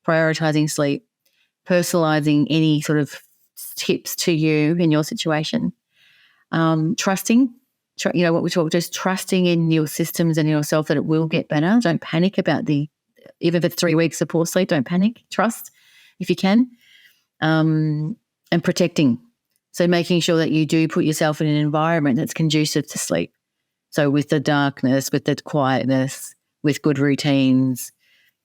Speaker 2: prioritizing sleep, personalizing any sort of tips to you in your situation, trusting, what we talk, just trusting in your systems and yourself that it will get better. Don't panic about even if it's 3 weeks of poor sleep, don't panic. Trust if you can, and protecting. So making sure that you do put yourself in an environment that's conducive to sleep. So with the darkness, with the quietness, with good routines,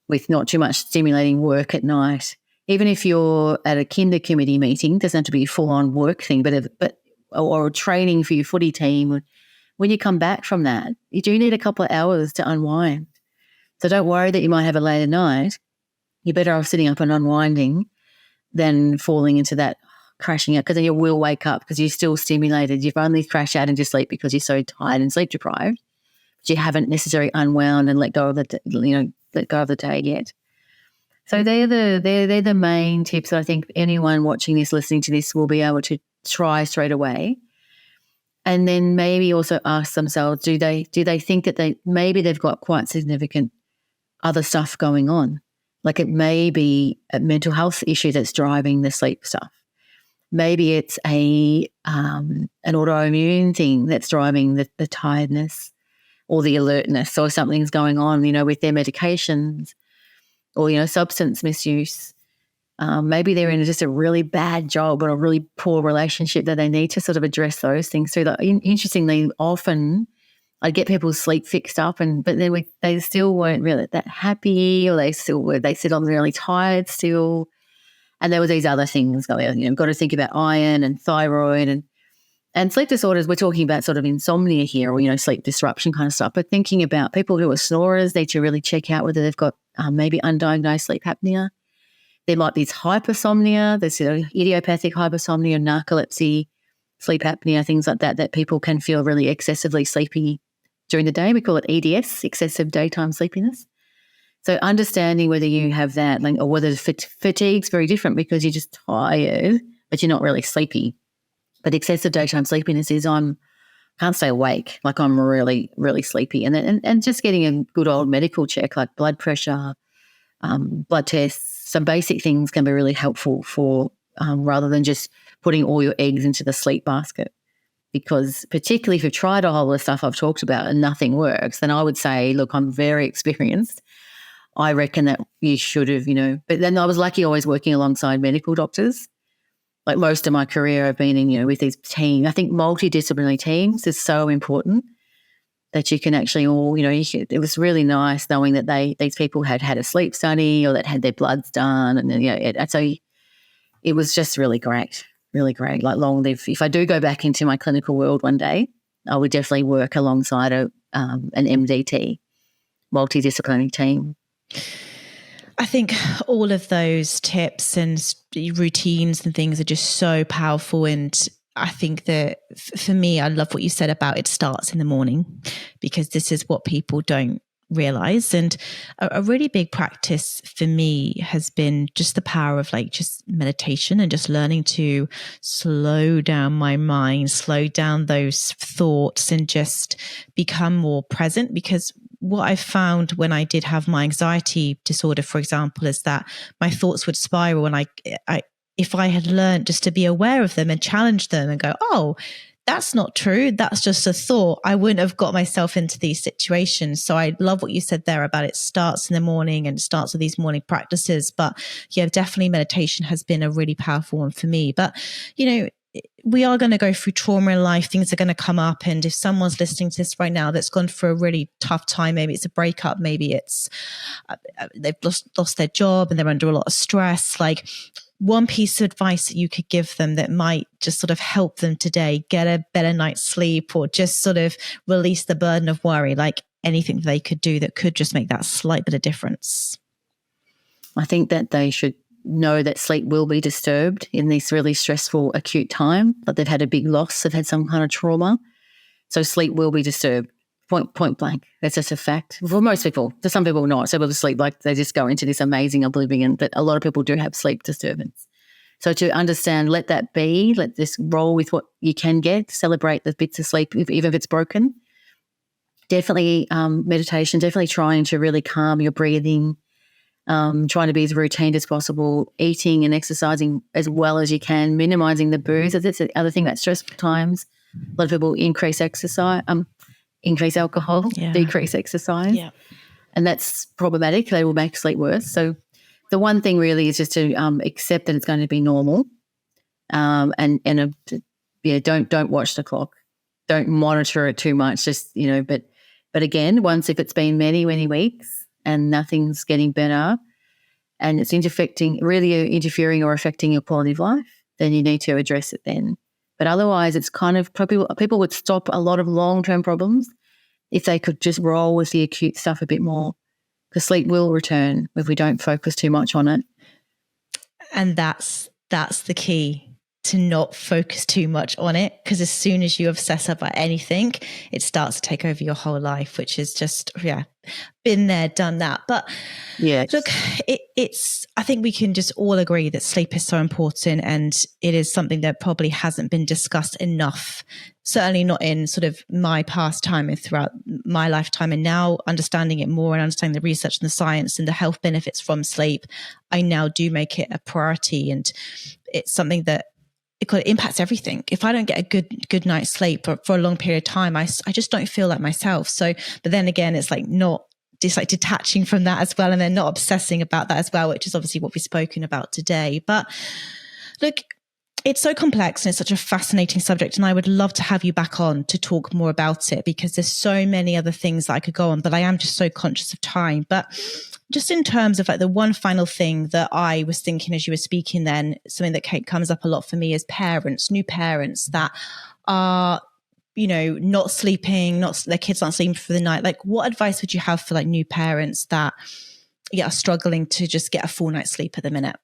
Speaker 2: with not too much stimulating work at night. Even if you're at a kinder committee meeting, it doesn't have to be a full-on work thing, or training for your footy team. When you come back from that, you do need a couple of hours to unwind. So don't worry that you might have a later night. You're better off sitting up and unwinding than falling into that crashing out, because then you will wake up because you're still stimulated. You've only crashed out into sleep because you're so tired and sleep deprived, but you haven't necessarily unwound and let go of the day yet. So they're the main tips that I think anyone watching this, listening to this, will be able to try straight away. And then maybe also ask themselves, do they think that they've got quite significant other stuff going on? Like it may be a mental health issue that's driving the sleep stuff. Maybe it's an autoimmune thing that's driving the tiredness or the alertness, or something's going on, with their medications or, substance misuse. Maybe they're in just a really bad job or a really poor relationship that they need to sort of address those things through. Interestingly, often I'd get people sleep fixed up, but then they still weren't really that happy, or they sit on really tired still. And there were these other things going on. Got to think about iron and thyroid and sleep disorders. We're talking about sort of insomnia here, or, sleep disruption kind of stuff. But thinking about people who are snorers need to really check out whether they've got maybe undiagnosed sleep apnea. There might be hypersomnia, there's idiopathic hypersomnia, narcolepsy, sleep apnea, things like that people can feel really excessively sleepy during the day. We call it EDS, excessive daytime sleepiness. So understanding whether you have that, or whether fatigue's very different because you're just tired, but you're not really sleepy. But excessive daytime sleepiness is can't stay awake, like I'm really, really sleepy. And just getting a good old medical check, like blood pressure, blood tests, some basic things can be really helpful for rather than just putting all your eggs into the sleep basket. Because particularly if you've tried all the stuff I've talked about and nothing works, then I would say, look, I'm very experienced. I reckon that you should have, but then I was lucky always working alongside medical doctors. Like most of my career I've been in, with these teams. I think multidisciplinary teams is so important that you can actually all, it was really nice knowing that these people had a sleep study or that had their bloods done. And then, so it was just really great, like long live. If I do go back into my clinical world one day, I would definitely work alongside an MDT, multidisciplinary team.
Speaker 1: I think all of those tips and routines and things are just so powerful. And I think that for me, I love what you said about it starts in the morning, because this is what people don't realize. And a really big practice for me has been just the power of just meditation and just learning to slow down my mind, slow down those thoughts, and just become more present. Because what I found when I did have my anxiety disorder, for example, is that my thoughts would spiral, and if I had learned just to be aware of them and challenge them and go, oh, that's not true, that's just a thought, I wouldn't have got myself into these situations. So I love what you said there about it starts in the morning and it starts with these morning practices. But yeah, definitely meditation has been a really powerful one for me. But, we are going to go through trauma in life. Things are going to come up. And if someone's listening to this right now that's gone through a really tough time, maybe it's a breakup, maybe it's they've lost their job and they're under a lot of stress, one piece of advice that you could give them that might just sort of help them today get a better night's sleep, or just sort of release the burden of worry, anything they could do that could just make that slight bit of difference?
Speaker 2: I think that they should know that sleep will be disturbed in this really stressful acute time, that they've had a big loss, they've had some kind of trauma. So sleep will be disturbed, point blank. That's just a fact. For most people, to some people not. So able to sleep, they just go into this amazing oblivion, but a lot of people do have sleep disturbance. So to understand, let that be, let this roll with what you can get, celebrate the bits of sleep, even if it's broken. Definitely meditation, definitely trying to really calm your breathing, trying to be as routine as possible, eating and exercising as well as you can, minimizing the booze. That's the other thing, that stressful times. A lot of people increase alcohol, decrease exercise. Yeah. And that's problematic. They will make sleep worse. So the one thing really is just to accept that it's going to be normal, don't watch the clock. Don't monitor it too much. Just, but again, once if it's been many, many weeks and nothing's getting better and it's really interfering or affecting your quality of life, then you need to address it then. But otherwise, it's kind of people would stop a lot of long-term problems if they could just roll with the acute stuff a bit more, because sleep will return if we don't focus too much on it.
Speaker 1: And that's the key, to not focus too much on it, because as soon as you obsess about anything, it starts to take over your whole life, which is just, been there, done that. But
Speaker 2: yes.
Speaker 1: look, it's, I think we can just all agree that sleep is so important, and it is something that probably hasn't been discussed enough, certainly not in sort of my past time and throughout my lifetime. And now understanding it more and understanding the research and the science and the health benefits from sleep, I now do make it a priority. And it's something that it impacts everything. If I don't get a good night's sleep for a long period of time, I just don't feel like myself. So, but then again, it's like not just like detaching from that as well, and then not obsessing about that as well, which is obviously what we've spoken about today. But look, it's so complex and it's such a fascinating subject, and I would love to have you back on to talk more about it, because there's so many other things that I could go on, but I am just so conscious of time. But just in terms of like the one final thing that I was thinking as you were speaking then, something that comes up a lot for me is parents, new parents that are, you know, not sleeping, their kids aren't sleeping for the night. Like, what advice would you have for like new parents that are struggling to just get a full night's sleep at the minute?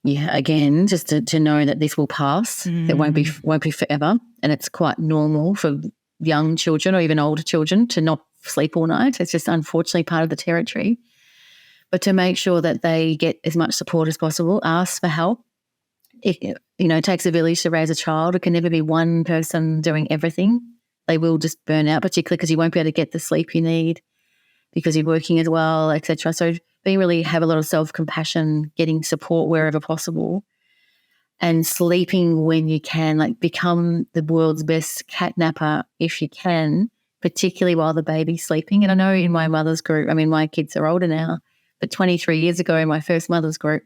Speaker 2: Yeah, again, just to know that this will pass. It won't be forever, and it's quite normal for young children or even older children to not sleep all night. It's just unfortunately part of the territory. But to make sure that they get as much support as possible, ask for help. It takes a village to raise a child. It can never be one person doing everything. They will just burn out, particularly because you won't be able to get the sleep you need because you're working as well, etc. So have a lot of self-compassion, getting support wherever possible, and sleeping when you can, like become the world's best cat napper if you can, particularly while the baby's sleeping. And I know in my mother's group, I mean, my kids are older now, but 23 years ago in my first mother's group,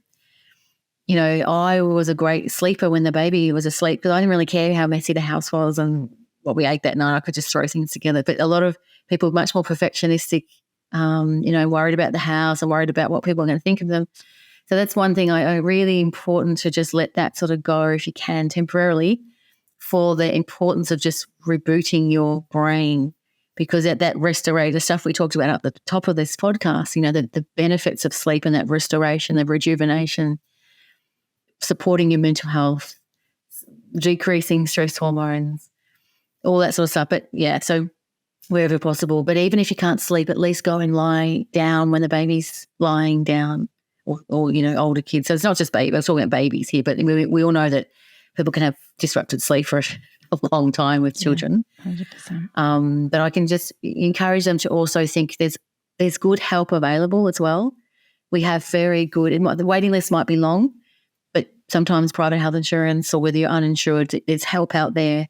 Speaker 2: you know, I was a great sleeper when the baby was asleep because I didn't really care how messy the house was and what we ate that night. I could just throw things together. But a lot of people are much more perfectionistic, worried about the house and worried about what people are going to think of them. So that's one thing I really important to just let that sort of go if you can temporarily, for the importance of just rebooting your brain, because at that restorative stuff we talked about at the top of this podcast, you know, the benefits of sleep and that restoration, the rejuvenation, supporting your mental health, decreasing stress hormones, all that sort of stuff. But yeah, so wherever possible. But even if you can't sleep, at least go and lie down when the baby's lying down, or you know, older kids. So it's not just babies. I was talking about babies here, but we all know that people can have disrupted sleep for a long time with children.
Speaker 1: Yeah, 100%.
Speaker 2: But I can just encourage them to also think there's good help available as well. We have very good, the waiting list might be long, but sometimes private health insurance, or whether you're uninsured, there's help out there.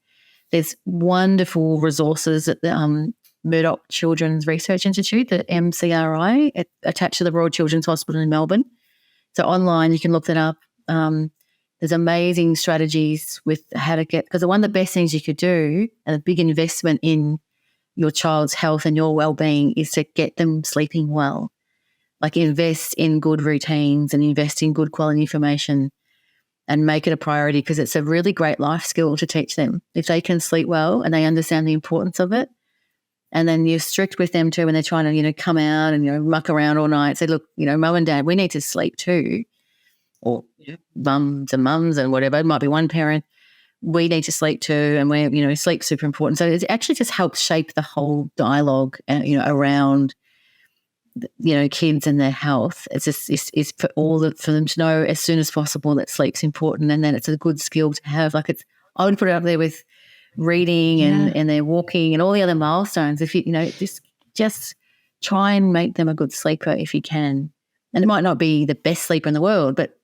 Speaker 2: There's wonderful resources at the Murdoch Children's Research Institute, the MCRI, attached to the Royal Children's Hospital in Melbourne. So online you can look that up. There's amazing strategies with how to get, because one of the best things you could do, and a big investment in your child's health and your well-being, is to get them sleeping well. Like invest in good routines and invest in good quality information and make it a priority, because it's a really great life skill to teach them. If they can sleep well and they understand the importance of it, and then you're strict with them too when they're trying to, you know, come out and, you know, muck around all night, say, look, you know, mum and dad, we need to sleep too, or mums and whatever, it might be one parent, we need to sleep too, and we're, you know, sleep's super important. So it actually just helps shape the whole dialogue, around, you know, kids and their health. It's just it's for them to know as soon as possible that sleep's important, and then it's a good skill to have. Like I would put it up there with reading and their walking and all the other milestones. If you know, just try and make them a good sleeper if you can. And it might not be the best sleeper in the world, but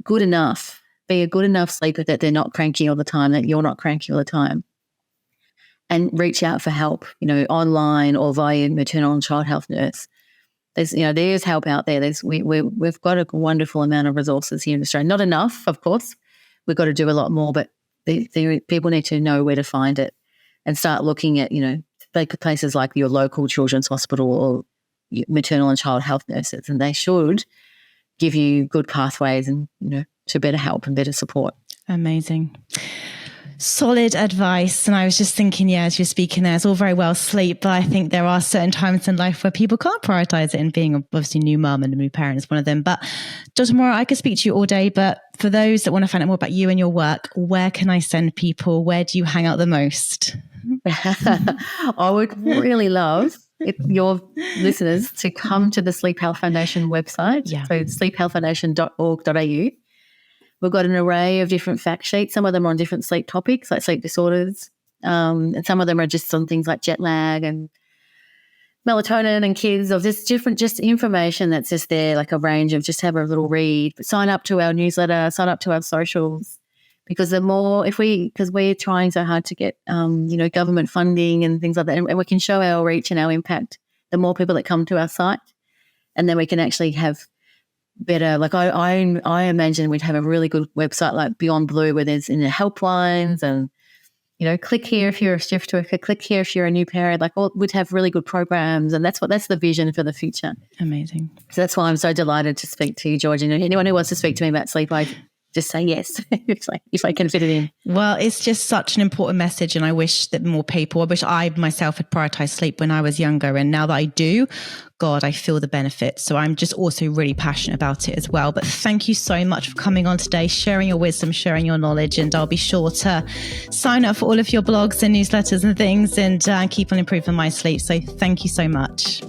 Speaker 2: good enough. Be a good enough sleeper that they're not cranky all the time, that you're not cranky all the time. And reach out for help, you know, online or via maternal and child health nurse. There's help out there. We've got a wonderful amount of resources here in Australia. Not enough, of course. We've got to do a lot more, but people need to know where to find it and start looking at, you know, places like your local children's hospital or maternal and child health nurses, and they should give you good pathways and, you know, to better help and better support.
Speaker 1: Amazing. Solid advice. And I was just thinking, as you're speaking there, it's all very well sleep, but I think there are certain times in life where people can't prioritize it, and being obviously new mum and a new parent is one of them. But Dr. Moira, I could speak to you all day, but for those that want to find out more about you and your work, where can I send people? Where do you hang out the most?
Speaker 2: I would really love your listeners to come to the Sleep Health Foundation website,
Speaker 1: Yeah.
Speaker 2: so sleephealthfoundation.org.au. We've got an array of different fact sheets. Some of them are on different sleep topics, like sleep disorders, and some of them are just on things like jet lag and melatonin and kids, or just different, just information that's just there, like a range of just have a little read. But sign up to our newsletter, sign up to our socials, because the more, because we're trying so hard to get, government funding and things like that, and we can show our reach and our impact, the more people that come to our site, and then we can actually have better, like I imagine we'd have a really good website like Beyond Blue, where there's helplines and, click here if you're a shift worker, click here if you're a new parent, like we'd have really good programs, and that's the vision for the future.
Speaker 1: Amazing.
Speaker 2: So that's why I'm so delighted to speak to you, Georgie. And anyone who wants to speak to me about sleep, I just say yes if I can fit it in.
Speaker 1: Well, it's just such an important message, and I wish that more people, I wish I myself had prioritized sleep when I was younger, and now that I do, God, I feel the benefits. So I'm just also really passionate about it as well. But thank you so much for coming on today, sharing your wisdom, sharing your knowledge, and I'll be sure to sign up for all of your blogs and newsletters and things, and keep on improving my sleep. So thank you so much.